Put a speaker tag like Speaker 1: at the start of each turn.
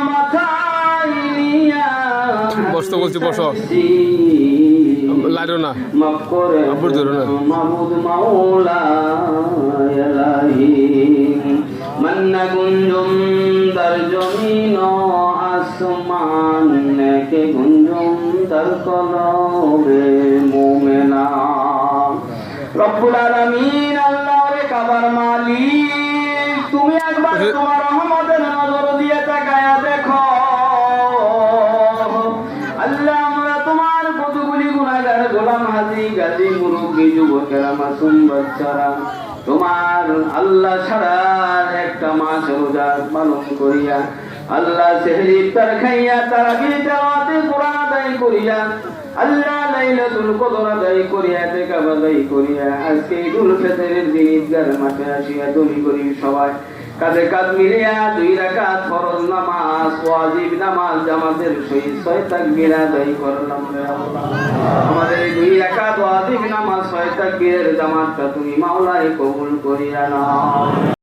Speaker 1: মাথায় নিয়া
Speaker 2: বসতে বলছি বসো লাইরো না
Speaker 1: মাফ করে
Speaker 2: আব্বুর ধরো না
Speaker 1: মাবুদ মাওলা ইলাহি মান্না গুঞ্জুম দার জমিন আসমান কে গুঞ্জুম দার কলবে মুমিনা রব্বুল আলামিন আল্লাহ রে কাবার মালিক তুমি একবার তোমার রহমতের নজর দিয়ে তাকায়া দেখো আল্লাহ আমরা তোমার কতগুলি গুনাহগার গোলাম হাজি গাজী মুরব্বী যুবকেরা মাসুম বাচ্চারা তোমার আল্লাহ ছাড়া একটা মাস রোজা পালন করিয়া আল্লাহ সেহরি ইফতার খাইয়া তারাবির তেলাওয়াতে কোরআন আদায় করিয়া আল্লাহ লাইলাতুল কদর আদায় করিয়া ইতিকাফ আদায় করিয়া আজকে ঈদুল ফিতরের দিন ঈদগার মাঠে আসিয়া তুমি করি সবাই কাঁধে কাঁধ মিলিয়া 2 রাকাত ফরজ নামাজ ওয়াজিব নামাজ জামাতের সহিত 6 তাকবীর আদায় করলাম রে আল্লাহ আমাদের এই 2 রাকাত ওয়াজিব নামাজ 6 তাকবীরের জামাতটা তুমি মাওলাই কবুল করিয়া নাও।